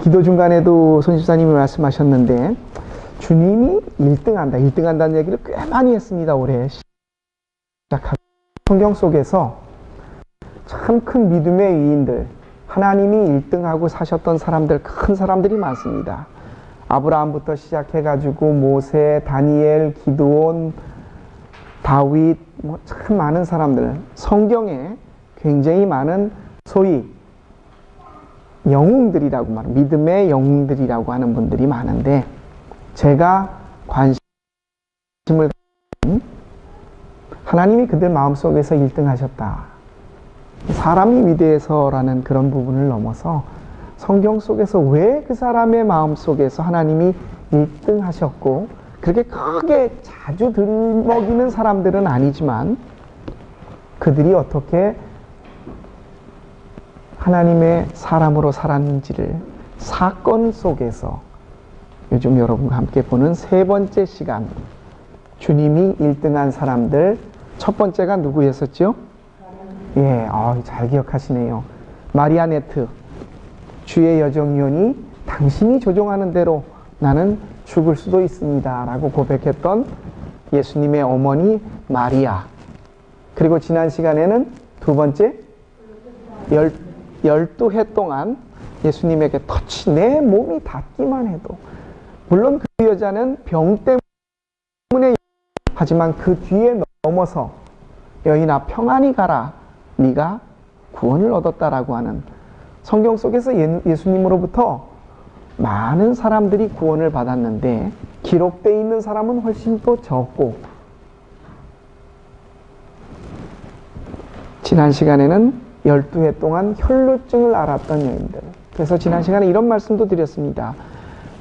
기도 중간에도 손 집사님이 말씀하셨는데 주님이 1등한다, 1등한다는 얘기를 꽤 많이 했습니다. 올해 시작하고 성경 속에서 참 큰 믿음의 위인들, 하나님이 1등하고 사셨던 사람들, 큰 사람들이 많습니다. 아브라함부터 시작해가지고 모세, 다니엘, 기드온, 다윗, 참 많은 사람들, 성경에 굉장히 많은 소위 영웅들이라고 말하는, 믿음의 영웅들이라고 하는 분들이 많은데, 제가 관심을 가진 하나님이 그들 마음속에서 1등 하셨다, 사람이 위대해서라는 그런 부분을 넘어서 성경 속에서 왜 그 사람의 마음속에서 하나님이 1등 하셨고, 그렇게 크게 자주 들먹이는 사람들은 아니지만 그들이 어떻게 하나님의 사람으로 살았는지를 사건 속에서 요즘 여러분과 함께 보는 세 번째 시간, 주님이 1등한 사람들, 첫 번째가 누구였었죠? 예, 잘 기억하시네요. 마리아네트, 주의 여정위원이 당신이 조종하는 대로 나는 죽을 수도 있습니다 라고 고백했던 예수님의 어머니 마리아. 그리고 지난 시간에는 두 번째, 12해 동안 예수님에게 터치, 내 몸이 닿기만 해도, 물론 그 여자는 병 때문에, 하지만 그 뒤에 넘어서 여인아 평안히 가라, 네가 구원을 얻었다라고 하는, 성경 속에서 예수님으로부터 많은 사람들이 구원을 받았는데 기록되어 있는 사람은 훨씬 더 적고, 지난 시간에는 12해 동안 혈루증을 앓았던 여인들, 그래서 지난 시간에 이런 말씀도 드렸습니다.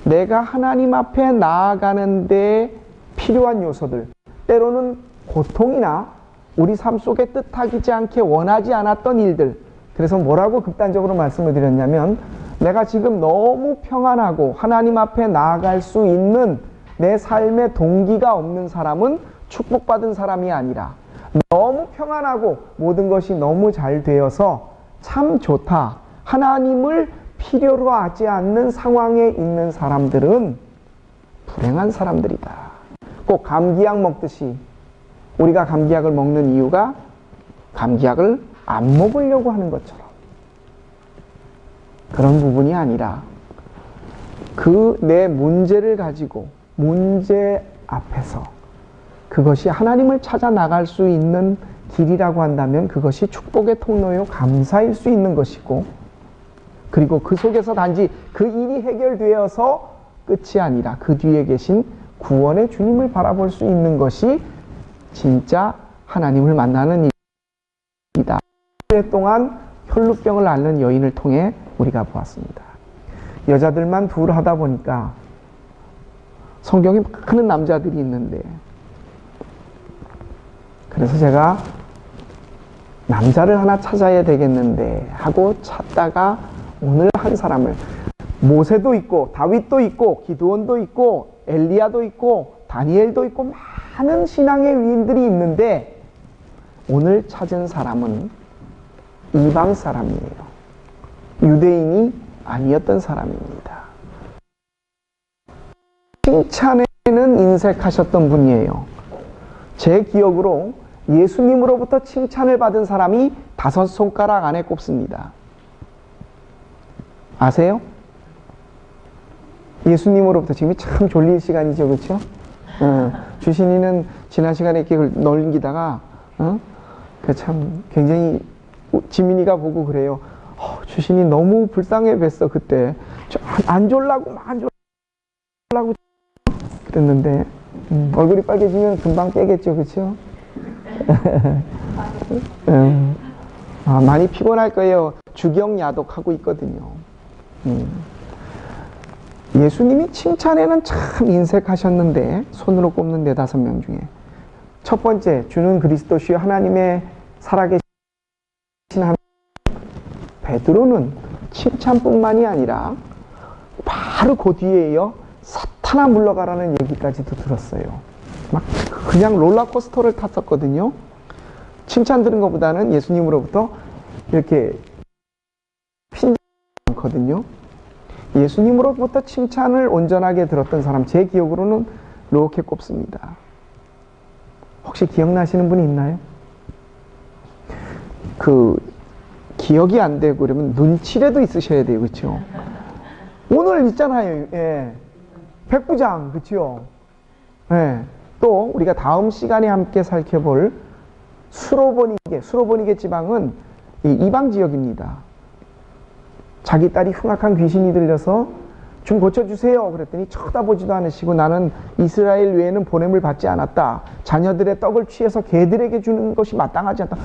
내가 하나님 앞에 나아가는 데 필요한 요소들, 때로는 고통이나 우리 삶 속에 뜻하지 않게 원하지 않았던 일들, 그래서 뭐라고 극단적으로 말씀을 드렸냐면, 내가 지금 너무 평안하고 하나님 앞에 나아갈 수 있는 내 삶의 동기가 없는 사람은 축복받은 사람이 아니라, 너무 평안하고 모든 것이 너무 잘 되어서 참 좋다, 하나님을 필요로 하지 않는 상황에 있는 사람들은 불행한 사람들이다. 꼭 감기약 먹듯이 우리가 감기약을 먹는 이유가 감기약을 안 먹으려고 하는 것처럼, 그런 부분이 아니라 그 내 문제를 가지고 문제 앞에서 그것이 하나님을 찾아 나갈 수 있는 길이라고 한다면 그것이 축복의 통로요 감사일 수 있는 것이고, 그리고 그 속에서 단지 그 일이 해결되어서 끝이 아니라 그 뒤에 계신 구원의 주님을 바라볼 수 있는 것이 진짜 하나님을 만나는 일이다. 오랫동안 혈루병을 앓는 여인을 통해 우리가 보았습니다. 여자들만 둘 하다 보니까 성경에 많은 남자들이 있는데, 그래서 제가 남자를 하나 찾아야 되겠는데 하고 찾다가 오늘 한 사람을, 모세도 있고 다윗도 있고 기드온도 있고 엘리야도 있고 다니엘도 있고 많은 신앙의 위인들이 있는데, 오늘 찾은 사람은 이방 사람이에요. 유대인이 아니었던 사람입니다. 칭찬에는 인색하셨던 분이에요. 제 기억으로 예수님으로부터 칭찬을 받은 사람이 5손가락 안에 꼽습니다. 아세요? 예수님으로부터, 지금이 참 졸릴 시간이죠, 그렇죠? 주신이는 지난 시간에 이렇게 넘기다가 그 참 굉장히, 지민이가 보고 그래요. 주신이 너무 불쌍해 뵀어 그때. 안 졸라고 그랬는데 얼굴이 빨개지면 금방 깨겠죠, 그렇죠? 많이 피곤할 거예요. 주경야독하고 있거든요. 예수님이 칭찬에는 참 인색하셨는데, 손으로 꼽는 4-5명 중에 첫 번째, 주는 그리스도시요 하나님의 살아계신 하나님. 베드로는 칭찬뿐만이 아니라 바로 그 뒤에 이어 사탄아 물러가라는 얘기까지도 들었어요. 막 그냥 롤러코스터를 탔었거든요. 칭찬 들은 것보다는 예수님으로부터 이렇게 핀 많거든요. 예수님으로부터 칭찬을 온전하게 들었던 사람, 제 기억으로는 이렇게 꼽습니다. 혹시 기억나시는 분이 있나요? 기억이 안 되고 그러면 눈치라도 있으셔야 돼요. 그렇죠? 오늘 있잖아요. 예. 백부장, 그렇죠? 예. 또 우리가 다음 시간에 함께 살펴볼 수로보니게 지방은 이방 지역입니다. 자기 딸이 흉악한 귀신이 들려서 좀 고쳐주세요. 그랬더니 쳐다보지도 않으시고 나는 이스라엘 외에는 보냄을 받지 않았다. 자녀들의 떡을 취해서 개들에게 주는 것이 마땅하지 않다.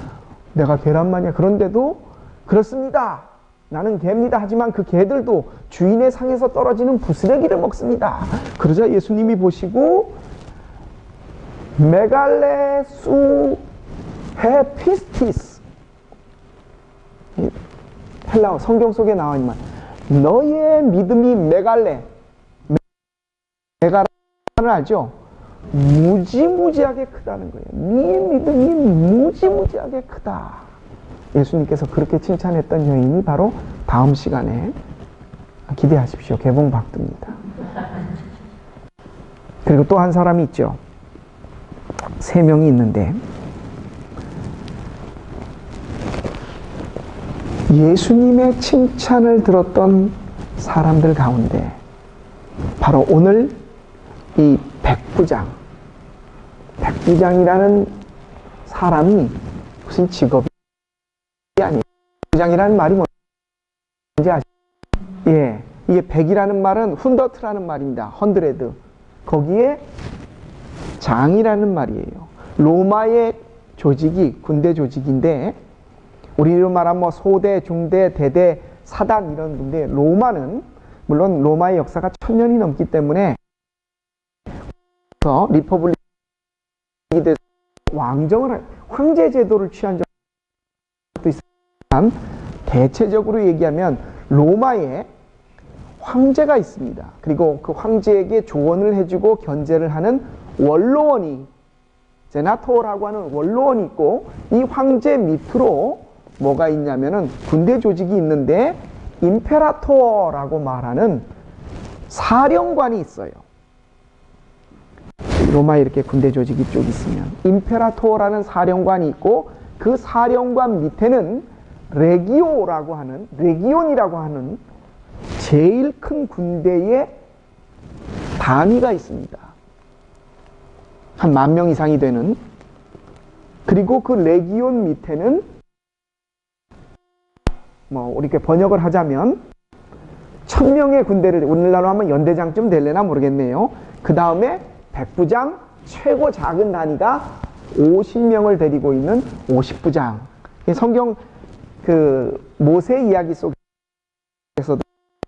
내가 개란말이야. 그런데도 그렇습니다. 나는 개입니다. 하지만 그 개들도 주인의 상에서 떨어지는 부스러기를 먹습니다. 그러자 예수님이 보시고 메갈레수 헤피스티스, 헬라어 성경 속에 나와 있는 말, 너의 믿음이 메갈라를 알죠? 무지무지하게 크다는 거예요. 네 믿음이 무지무지하게 크다. 예수님께서 그렇게 칭찬했던 여인이 바로 다음 시간에 기대하십시오. 개봉 박두입니다. 그리고 또 한 사람이 있죠. 3명이 있는데 예수님의 칭찬을 들었던 사람들 가운데 바로 오늘 이 백부장이라는 사람이 무슨 직업이 아니에요. 백부장이라는 말이 뭔지 아시죠? 예, 이게 백이라는 말은 훈더트라는 말입니다. 헌드레드. 거기에 장이라는 말이에요. 로마의 조직이 군대 조직인데 우리로 말하면 뭐 소대, 중대, 대대, 사단 이런 건데 로마는 물론 로마의 역사가 1000년이 넘기 때문에 리퍼블릭이 돼서 황제 제도를 취한 적도 있지만 대체적으로 얘기하면 로마에 황제가 있습니다. 그리고 그 황제에게 조언을 해주고 견제를 하는 원로원이 세나토라고 하는 원로원이 있고 이 황제 밑으로 뭐가 있냐면은 군대 조직이 있는데 임페라토라고 말하는 사령관이 있어요. 로마에 이렇게 군대 조직이 쭉 있으면 임페라토라는 사령관이 있고 그 사령관 밑에는 레기온이라고 하는 제일 큰 군대의 단위가 있습니다. 한 10,000명 이상이 되는. 그리고 그 레기온 밑에는 이렇게 번역을 하자면 1000명의 군대를 오늘날로 하면 연대장쯤 될래나 모르겠네요. 그 다음에 백부장, 최고 작은 단위가 50명을 데리고 있는 50부장. 성경 모세 이야기 속에서도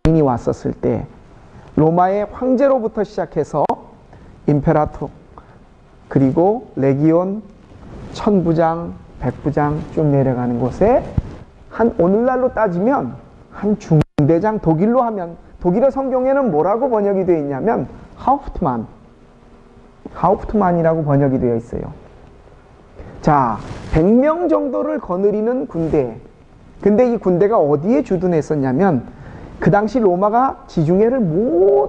인이 왔었을 때 로마의 황제로부터 시작해서 임페라토, 그리고 레기온, 1000부장, 100부장 쭉 내려가는 곳에 오늘날로 따지면 한 중대장, 독일로 하면 독일어 성경에는 뭐라고 번역이 되어 있냐면 하우프트만이라고 번역이 되어 있어요. 자, 100명 정도를 거느리는 군대. 근데 이 군대가 어디에 주둔했었냐면 그 당시 로마가 지중해를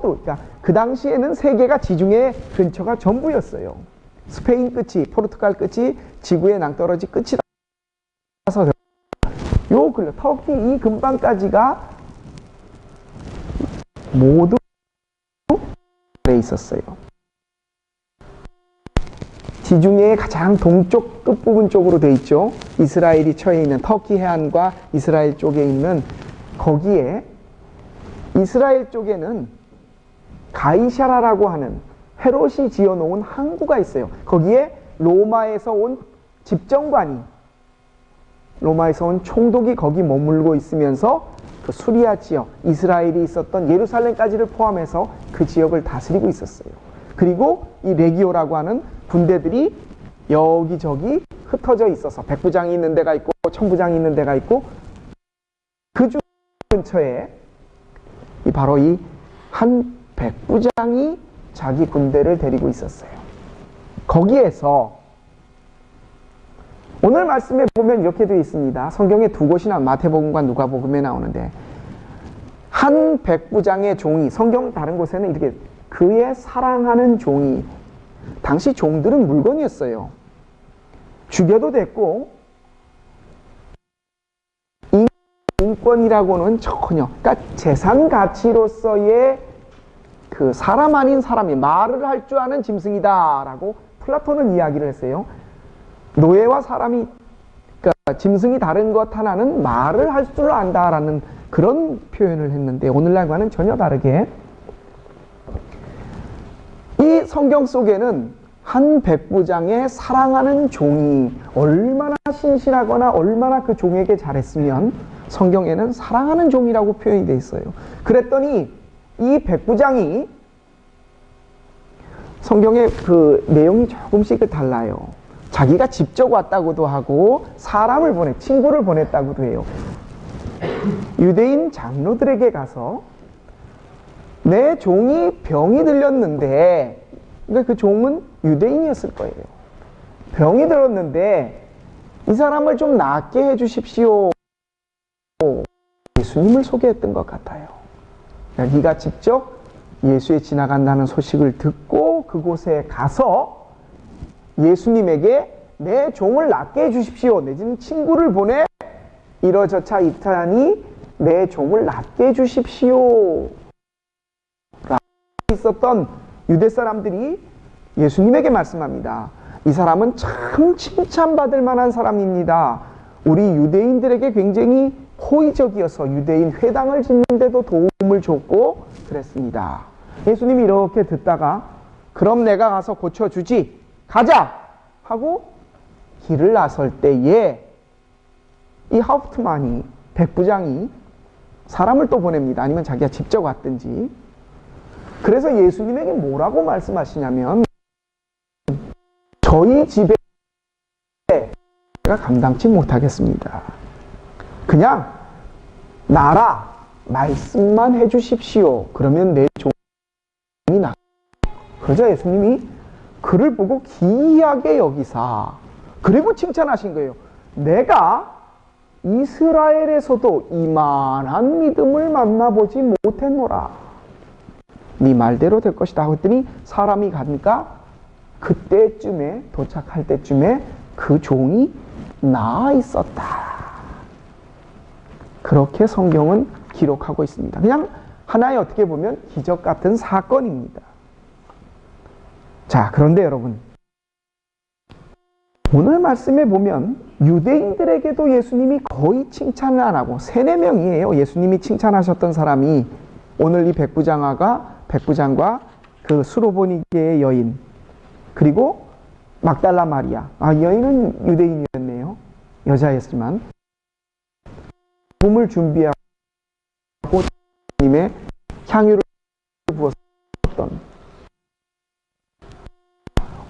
그러니까 그 당시에는 세계가 지중해 근처가 전부였어요. 스페인 끝이, 포르투갈 끝이 지구의 낭떠러지 끝이라서 터키 이 근방까지가 모두 있었어요. 지중해의 가장 동쪽 끝부분 쪽으로 돼 있죠. 이스라엘이 처해 있는 터키 해안과 이스라엘 쪽에 있는 거기에 이스라엘 쪽에는 가이샤라라고 하는 헤롯이 지어놓은 항구가 있어요. 거기에 로마에서 온 집정관이, 로마에서 온 총독이 거기 머물고 있으면서 그 수리아 지역, 이스라엘이 있었던 예루살렘까지를 포함해서 그 지역을 다스리고 있었어요. 그리고 이 레기오라고 하는 군대들이 여기저기 흩어져 있어서 백부장이 있는 데가 있고 1000부장이 있는 데가 있고 그 중 근처에 바로 이 한 백부장이 자기 군대를 데리고 있었어요. 거기에서 오늘 말씀에 보면 이렇게 되어 있습니다. 성경에 2곳이나 마태복음과 누가복음에 나오는데 한 백부장의 종이, 성경 다른 곳에는 이렇게 그의 사랑하는 종이, 당시 종들은 물건이었어요. 죽여도 됐고 인권이라고는 전혀, 그러니까 재산 가치로서의 그 사람 아닌 사람이 말을 할 줄 아는 짐승이다라고 플라톤은 이야기를 했어요. 노예와 사람이, 그러니까 짐승이 다른 것 하나는 말을 할 줄 안다라는 그런 표현을 했는데, 오늘날과는 전혀 다르게 이 성경 속에는 한 백부장의 사랑하는 종이 얼마나 신실하거나 얼마나 그 종에게 잘했으면 성경에는 사랑하는 종이라고 표현이 되어 있어요. 그랬더니 이 백부장이, 성경의 그 내용이 조금씩 달라요. 자기가 직접 왔다고도 하고 사람을 친구를 보냈다고도 해요. 유대인 장로들에게 가서 내 종이 병이 들렸는데, 그러니까 그 종은 유대인이었을 거예요. 병이 들었는데 이 사람을 좀 낫게 해주십시오. 예수님을 소개했던 것 같아요. 그러니까 네가 직접 예수에 지나간다는 소식을 듣고 그곳에 가서 예수님에게 내 종을 낫게 해주십시오. 내지는 친구를 보내 이러저차 이타니 내 종을 낫게 해주십시오. 라고 있었던 유대 사람들이 예수님에게 말씀합니다. 이 사람은 참 칭찬받을 만한 사람입니다. 우리 유대인들에게 굉장히 호의적이어서 유대인 회당을 짓는데도 도움을 줬고 그랬습니다. 예수님이 이렇게 듣다가 그럼 내가 가서 고쳐주지, 가자! 하고 길을 나설 때에 이 하우프트만이, 백부장이 사람을 또 보냅니다. 아니면 자기가 직접 왔든지. 그래서 예수님에게 뭐라고 말씀하시냐면, 저희 집에 제가 감당치 못하겠습니다. 그냥 나라 말씀만 해주십시오. 그러면 내 종이 나. 그러자 예수님이 그를 보고 기이하게 여기사, 그리고 칭찬하신 거예요. 내가 이스라엘에서도 이만한 믿음을 만나보지 못했노라. 네 말대로 될 것이다 했더니 사람이 가니까 그때쯤에, 도착할 때쯤에 그 종이 나아 있었다. 그렇게 성경은 기록하고 있습니다. 그냥 하나의 어떻게 보면 기적 같은 사건입니다. 자, 그런데 여러분, 오늘 말씀에 보면 유대인들에게도 예수님이 거의 칭찬을 안 하고 3, 4명이에요. 예수님이 칭찬하셨던 사람이, 오늘 이 백부장과 그 수로보니게의 여인, 그리고 막달라 마리아. 이 여인은 유대인이었네요. 여자였지만 몸을 준비하고 님의 향유를 부었던,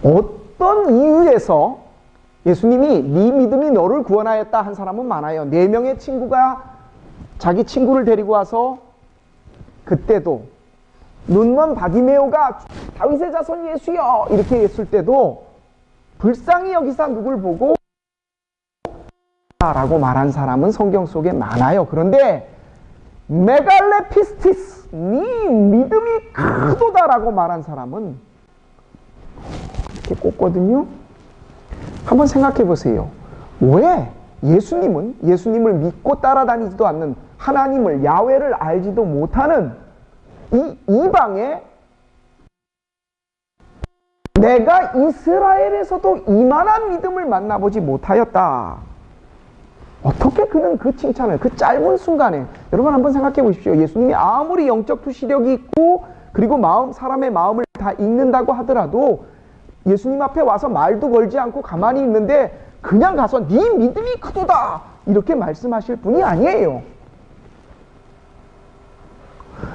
어떤 이유에서 예수님이 네 믿음이 너를 구원하였다 한 사람은 많아요. 4명의 친구가 자기 친구를 데리고 와서, 그때도 눈먼 바디메오가 다윗의 자손 예수여 이렇게 했을 때도 불쌍히 여기사 누굴 보고 라고 말한 사람은 성경 속에 많아요. 그런데 메갈레피스티스, 네 믿음이 크도다라고 말한 사람은 이렇게 꼽거든요. 한번 생각해 보세요. 왜 예수님을 믿고 따라다니지도 않는, 하나님을, 야훼를 알지도 못하는 이 이방에 내가 이스라엘에서도 이만한 믿음을 만나보지 못하였다. 어떻게 그는 그 칭찬을 그 짧은 순간에, 여러분 한번 생각해 보십시오. 예수님이 아무리 영적 투시력이 있고 그리고 사람의 마음을 다 읽는다고 하더라도 예수님 앞에 와서 말도 걸지 않고 가만히 있는데 그냥 가서 네 믿음이 크도다 이렇게 말씀하실 분이 아니에요.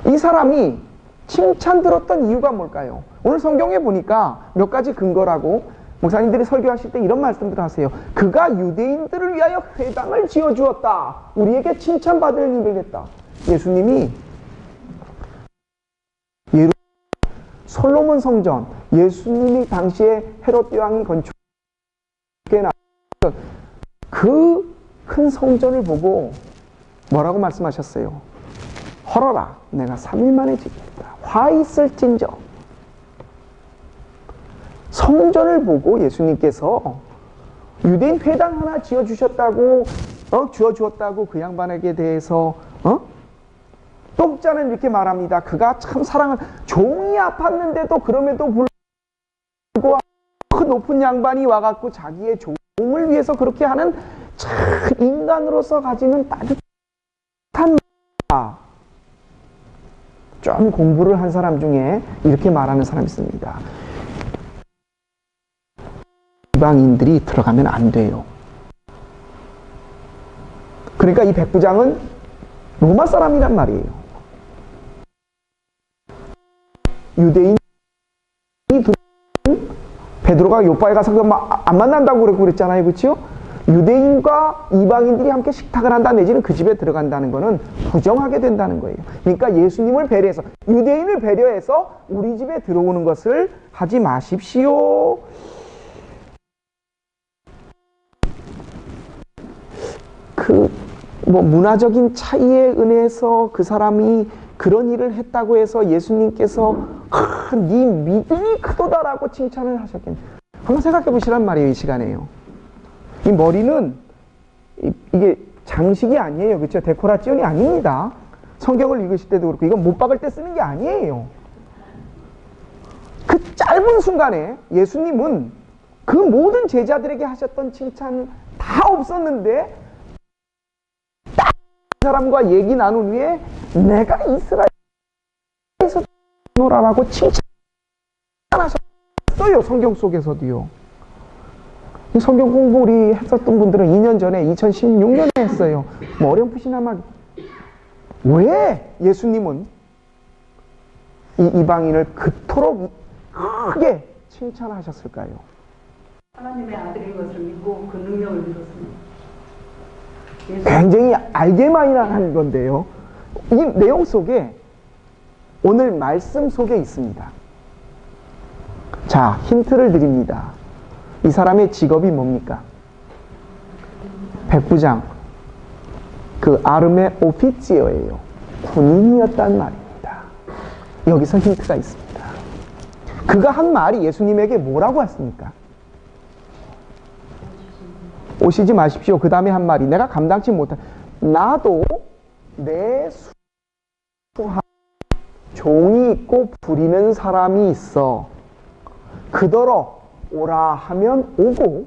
이 사람이 칭찬 들었던 이유가 뭘까요? 오늘 성경에 보니까 몇 가지 근거라고 목사님들이 설교하실 때 이런 말씀들을 하세요. 그가 유대인들을 위하여 회당을 지어주었다. 우리에게 칭찬받을 일을 했다. 예수님이 솔로몬 성전, 예수님이 당시에 헤롯 왕이 건축해 놨던 그 큰 성전을 보고 뭐라고 말씀하셨어요? 헐어라 내가 3일 만에 지겠다. 화 있을진저. 성전을 보고 예수님께서 유대인 회당 하나 지어주셨다고 지어주었다고 그 양반에게 대해서 똑자는 이렇게 말합니다. 그가 참 사랑을 종이 아팠는데도 그럼에도 불구하고 그 높은 양반이 와갖고 자기의 종을 위해서 그렇게 하는 참 인간으로서 가지는 따뜻한 좀 공부를 한 사람 중에 이렇게 말하는 사람이 있습니다. 이방인들이 들어가면 안 돼요. 그러니까 이 백부장은 로마 사람이란 말이에요. 유대인이 베드로가 요바에 가서 안 만난다고 그랬잖아요. 그렇죠? 유대인과 이방인들이 함께 식탁을 한다 내지는 그 집에 들어간다는 것은 부정하게 된다는 거예요. 그러니까 예수님을 배려해서 유대인을 배려해서 우리 집에 들어오는 것을 하지 마십시오. 문화적인 차이에 은해서 그 사람이 그런 일을 했다고 해서 예수님께서 네 믿음이 크도다라고 칭찬을 하셨겠네. 한번 생각해 보시란 말이에요. 이 시간에요. 이 머리는 이게 장식이 아니에요. 그렇죠? 데코라지온이 아닙니다. 성경을 읽으실 때도 그렇고 이건 못 박을 때 쓰는 게 아니에요. 그 짧은 순간에 예수님은 그 모든 제자들에게 하셨던 칭찬 다 없었는데 딱 그 사람과 얘기 나눈 후에 내가 이스라엘에서 노라라고 칭찬하셨어요. 성경 속에서도요. 성경 공부 우리 했었던 분들은 2년 전에 2016년에 했어요. 뭐 어렴풋이나마 왜 예수님은 이 이방인을 그토록 크게 칭찬하셨을까요? 하나님의 아들인 것을 믿고 그 능력을 믿었습니다. 굉장히 알게만이나 한 건데요. 이 내용 속에 오늘 말씀 속에 있습니다. 자, 힌트를 드립니다. 이 사람의 직업이 뭡니까? 백부장. 그 아르메 오피지어예요. 군인이었단 말입니다. 여기서 힌트가 있습니다. 그가 한 말이 예수님에게 뭐라고 했습니까? 오시지 마십시오. 그 다음에 한 말이 내가 감당치 못한 나도 내 수하 종이 있고 부리는 사람이 있어. 그더러 오라 하면 오고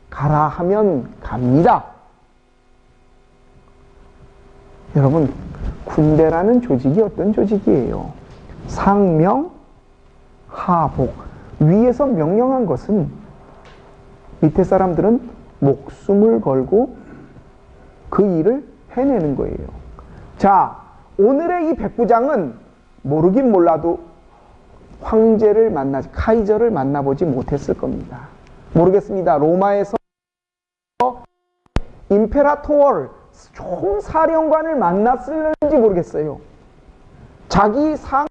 가라 하면 갑니다. 여러분, 군대라는 조직이 어떤 조직이에요? 상명 하복. 위에서 명령한 것은 밑에 사람들은 목숨을 걸고 그 일을 해내는 거예요. 자, 오늘의 이 백부장은 모르긴 몰라도 황제를 카이저를 만나보지 못했을 겁니다. 모르겠습니다. 로마에서 임페라토어를 총사령관을 만났을는지 모르겠어요. 자기 상위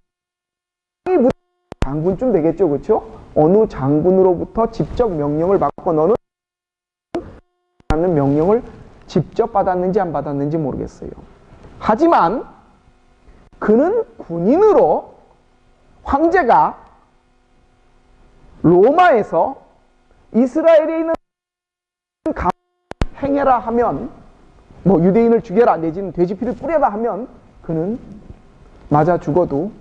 장군쯤 되겠죠. 그렇죠? 어느 장군으로부터 직접 명령을 받고 너는 하는 명령을 직접 받았는지 안 받았는지 모르겠어요. 하지만 그는 군인으로 황제가 로마에서 이스라엘에 있는 행해라 하면 뭐 유대인을 죽여라 내지는 돼지피를 뿌려라 하면 그는 맞아 죽어도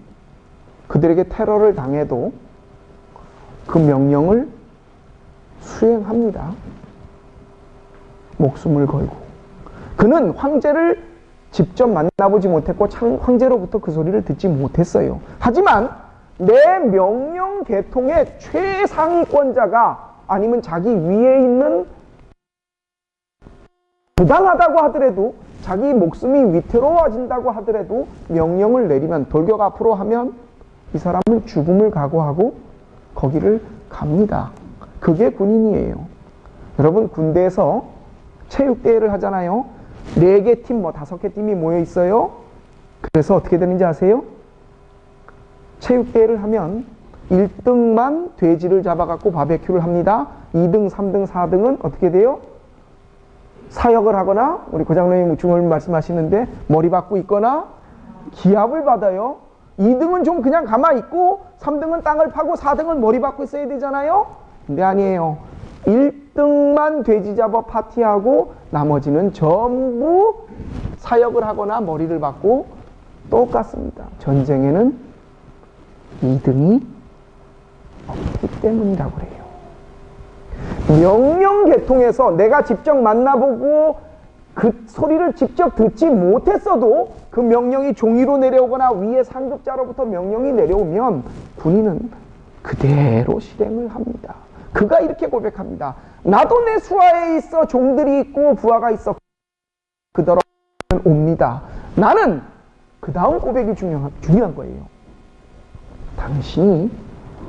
그들에게 테러를 당해도 그 명령을 수행합니다. 목숨을 걸고. 그는 황제를 직접 만나보지 못했고 황제로부터 그 소리를 듣지 못했어요. 하지만 내 명령 계통의 최상위권자가 아니면 자기 위에 있는 부당하다고 하더라도 자기 목숨이 위태로워진다고 하더라도 명령을 내리면 돌격 앞으로 하면 이 사람은 죽음을 각오하고 거기를 갑니다. 그게 군인이에요. 여러분, 군대에서 체육대회를 하잖아요. 4개 팀, 5개 팀이 모여 있어요. 그래서 어떻게 되는지 아세요? 체육대회를 하면 1등만 돼지를 잡아갖고 바베큐를 합니다. 2등, 3등, 4등은 어떻게 돼요? 사역을 하거나 우리 고장로님 중얼 말씀하시는데 머리 박고 있거나 기합을 받아요. 2등은 좀 그냥 가만히 있고 3등은 땅을 파고 4등은 머리 박고 있어야 되잖아요. 근데 아니에요. 1등만 돼지 잡아 파티하고 나머지는 전부 사역을 하거나 머리를 박고 똑같습니다. 전쟁에는 2등이 없기 때문이라고 그래요. 명령 계통에서 내가 직접 만나보고 그 소리를 직접 듣지 못했어도 그 명령이 종이로 내려오거나 위에 상급자로부터 명령이 내려오면 군인은 그대로 실행을 합니다. 그가 이렇게 고백합니다. 나도 내 수하에 있어 종들이 있고 부하가 있어 그더러 옵니다. 나는 그 다음 고백이 중요한 거예요. 당신이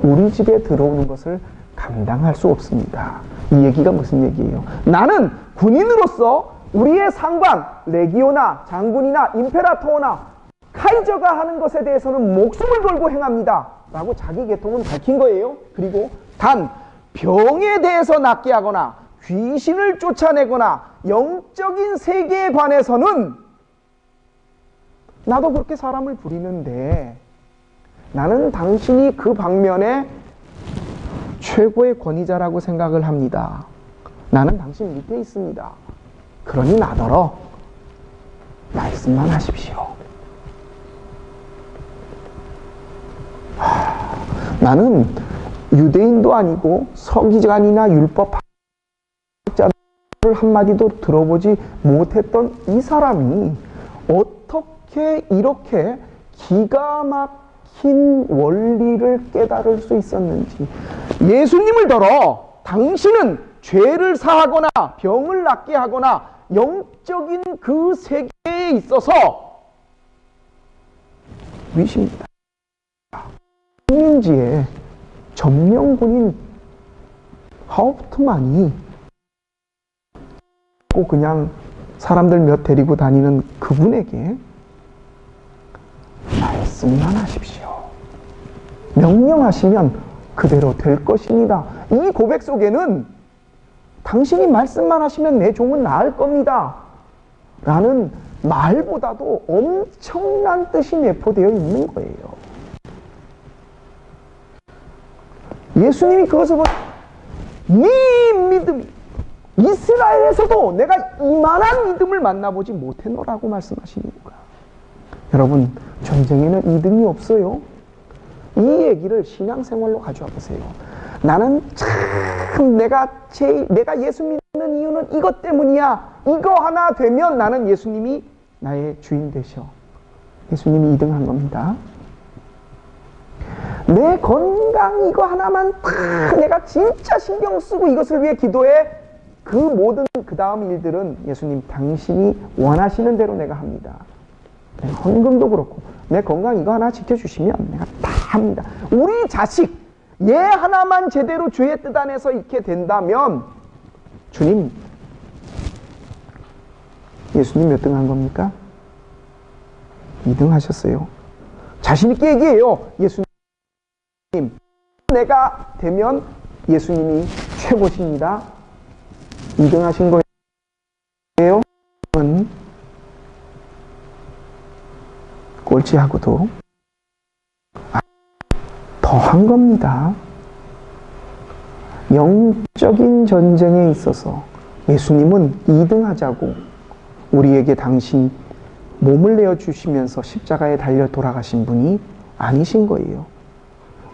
우리 집에 들어오는 것을 감당할 수 없습니다. 이 얘기가 무슨 얘기예요? 나는 군인으로서 우리의 상관, 레기오나 장군이나 임페라토나 카이저가 하는 것에 대해서는 목숨을 걸고 행합니다. 라고 자기 계통은 밝힌 거예요. 그리고 단 병에 대해서 낫게 하거나 귀신을 쫓아내거나 영적인 세계에 관해서는 나도 그렇게 사람을 부리는데 나는 당신이 그 방면에 최고의 권위자라고 생각을 합니다. 나는 당신 밑에 있습니다. 그러니 나더러 말씀만 하십시오. 나는 유대인도 아니고 서기관이나 율법학자를 한마디도 들어보지 못했던 이 사람이 어떻게 이렇게 기가 막힌 원리를 깨달을 수 있었는지. 예수님을 들어 당신은 죄를 사하거나 병을 낫게 하거나 영적인 그 세계에 있어서 위십니다. 식민지의 점령군인 하우프트만이 그냥 사람들 몇 데리고 다니는 그분에게 말씀만 하십시오. 명령하시면 그대로 될 것입니다. 이 고백 속에는 당신이 말씀만 하시면 내 종은 나을 겁니다. 라는 말보다도 엄청난 뜻이 내포되어 있는 거예요. 예수님이 그것을 보고 네 믿음이 이스라엘에서도 내가 이만한 믿음을 만나보지 못했노라고 말씀하시는 거야. 여러분, 전쟁에는 2등이 없어요. 이 얘기를 신앙생활로 가져와 보세요. 나는 참 내가 예수 믿는 이유는 이것 때문이야. 이거 하나 되면 나는 예수님이 나의 주인 되셔. 예수님이 2등 한 겁니다. 내 건강 이거 하나만 다 내가 진짜 신경 쓰고 이것을 위해 기도해. 그 모든 그 다음 일들은 예수님 당신이 원하시는 대로 내가 합니다. 헌금도 그렇고 내 건강 이거 하나 지켜주시면 내가 다 합니다. 우리 자식 얘 하나만 제대로 주의 뜻 안에서 있게 된다면 주님, 예수님 몇 등 한 겁니까? 2등 하셨어요. 자신 있게 얘기해요. 예수님, 내가 되면 예수님이 최고십니다. 2등 하신 거예요. 꼴찌하고도 더 한 겁니다. 영적인 전쟁에 있어서 예수님은 2등 하자고 우리에게 당신 몸을 내어주시면서 십자가에 달려 돌아가신 분이 아니신 거예요.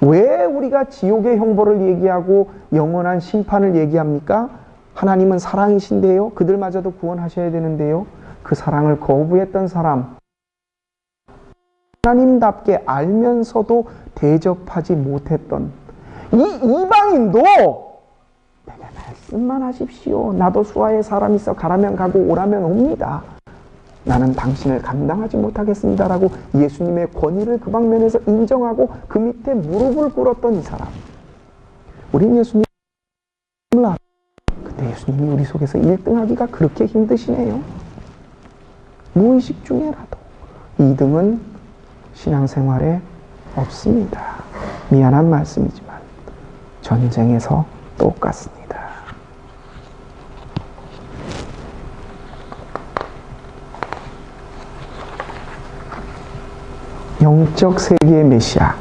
왜 우리가 지옥의 형벌을 얘기하고 영원한 심판을 얘기합니까? 하나님은 사랑이신데요. 그들마저도 구원하셔야 되는데요. 그 사랑을 거부했던 사람, 하나님답게 알면서도 대접하지 못했던 이 이방인도 내가 말씀만 하십시오. 나도 수하에 사람 있어 가라면 가고 오라면 옵니다. 나는 당신을 감당하지 못하겠습니다라고 예수님의 권위를 그 방면에서 인정하고 그 밑에 무릎을 꿇었던 이 사람. 우린 예수님을 알아. 근데 예수님이 우리 속에서 1등하기가 그렇게 힘드시네요. 무의식 중에라도 2등은 신앙생활에 없습니다. 미안한 말씀이지만 전쟁에서 똑같습니다. 영적 세계의 메시아,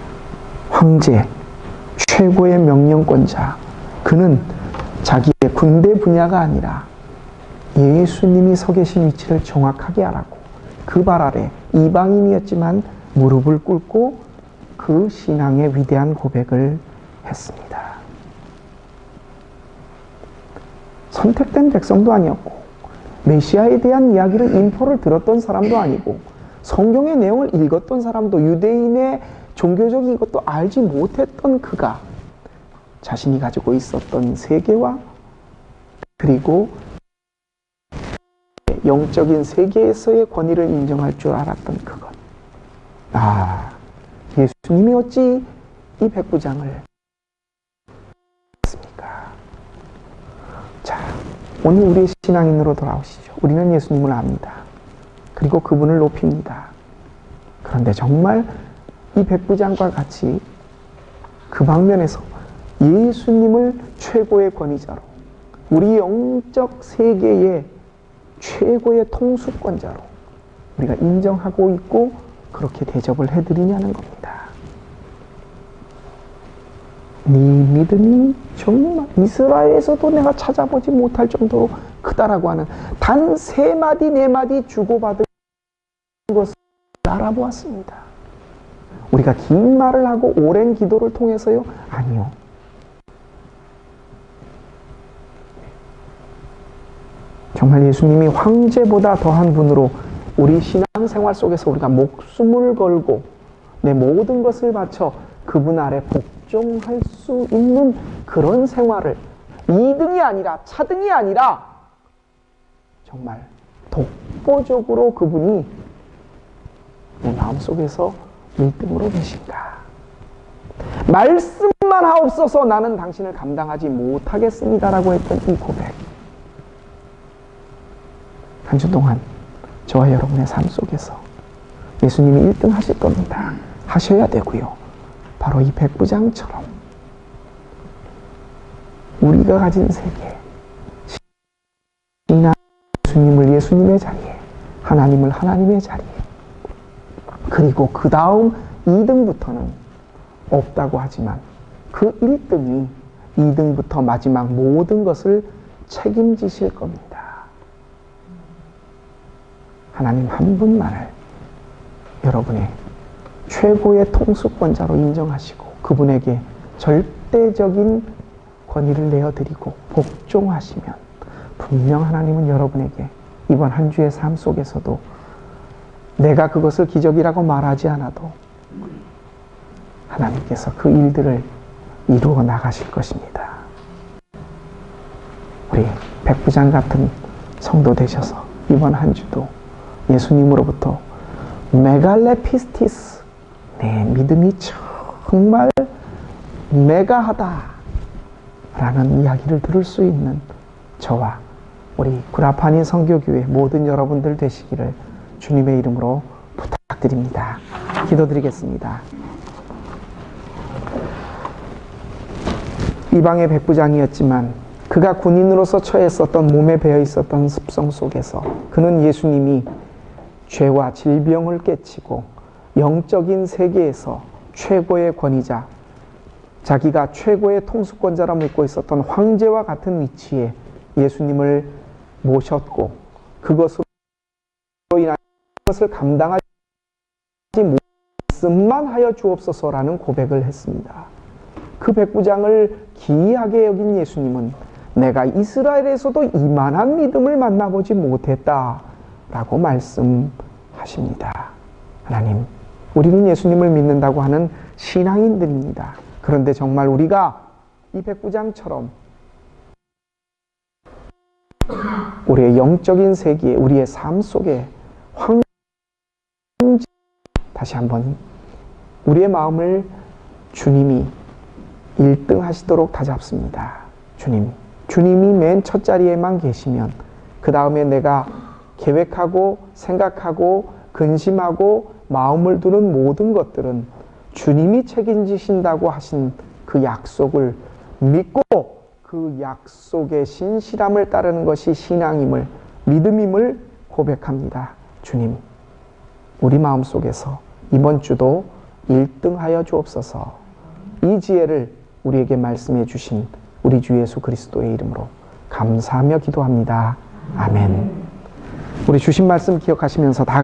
황제, 최고의 명령권자, 그는 자기의 군대 분야가 아니라 예수님이 서 계신 위치를 정확하게 알았고 그 발 아래 이방인이었지만 무릎을 꿇고 그 신앙의 위대한 고백을 했습니다. 선택된 백성도 아니었고 메시아에 대한 이야기를 인포를 들었던 사람도 아니고 성경의 내용을 읽었던 사람도 유대인의 종교적인 것도 알지 못했던 그가 자신이 가지고 있었던 세계와 그리고 영적인 세계에서의 권위를 인정할 줄 알았던 그것. 예수님이 어찌 이 백부장을 했습니까? 자, 오늘 우리의 신앙인으로 돌아오시죠. 우리는 예수님을 압니다. 그리고 그분을 높입니다. 그런데 정말 이 백부장과 같이 그 방면에서 예수님을 최고의 권위자로, 우리 영적 세계의 최고의 통수권자로 우리가 인정하고 있고 그렇게 대접을 해드리냐는 겁니다. 네 믿음이 정말 이스라엘에서도 내가 찾아보지 못할 정도로 크다라고 하는 단 3마디 4마디 주고받은 것을 알아보았습니다. 우리가 긴 말을 하고 오랜 기도를 통해서요? 아니요. 정말 예수님이 황제보다 더한 분으로 우리 신앙생활 속에서 우리가 목숨을 걸고 내 모든 것을 바쳐 그분 아래 복종할 수 있는 그런 생활을 2등이 아니라 차등이 아니라 정말 독보적으로 그분이 내 마음속에서 1등으로 계신가. 말씀만 하옵소서 나는 당신을 감당하지 못하겠습니다라고 했던 이 고백. 한 주 동안 저와 여러분의 삶 속에서 예수님이 1등 하실 겁니다. 하셔야 되고요. 바로 이 백부장처럼 우리가 가진 세계, 신앙, 예수님을 예수님의 자리에, 하나님을 하나님의 자리에, 그리고 그 다음 2등부터는 없다고 하지만 그 1등이 2등부터 마지막 모든 것을 책임지실 겁니다. 하나님 한 분만을 여러분의 최고의 통수권자로 인정하시고 그분에게 절대적인 권위를 내어드리고 복종하시면 분명 하나님은 여러분에게 이번 한 주의 삶 속에서도 내가 그것을 기적이라고 말하지 않아도 하나님께서 그 일들을 이루어 나가실 것입니다. 우리 백부장 같은 성도 되셔서 이번 한 주도 예수님으로부터 메갈레피스티스, 내 믿음이 정말 메가하다 라는 이야기를 들을 수 있는 저와 우리 구라파니 선교교회 모든 여러분들 되시기를 주님의 이름으로 부탁드립니다. 기도드리겠습니다. 이방의 백부장이었지만 그가 군인으로서 처했었던 몸에 배어 있었던 습성 속에서 그는 예수님이 죄와 질병을 깨치고 영적인 세계에서 최고의 권위자, 자기가 최고의 통수권자라 믿고 있었던 황제와 같은 위치에 예수님을 모셨고 그것으로 인한 것을 감당하지 못했음만 하여 주옵소서라는 고백을 했습니다. 그 백부장을 기이하게 여긴 예수님은 내가 이스라엘에서도 이만한 믿음을 만나보지 못했다라고 말씀하십니다. 하나님, 우리는 예수님을 믿는다고 하는 신앙인들입니다. 그런데 정말 우리가 이 백부장처럼 우리의 영적인 세계에, 우리의 삶 속에 다시 한번 우리의 마음을 주님이 1등 하시도록 다잡습니다. 주님이 맨 첫 자리에만 계시면 그 다음에 내가 계획하고 생각하고 근심하고 마음을 두는 모든 것들은 주님이 책임지신다고 하신 그 약속을 믿고 그 약속의 신실함을 따르는 것이 신앙임을, 믿음임을 고백합니다. 주님, 우리 마음속에서 이번 주도 1등하여 주옵소서. 이 지혜를 우리에게 말씀해 주신 우리 주 예수 그리스도의 이름으로 감사하며 기도합니다. 아멘. 우리 주신 말씀 기억하시면서 다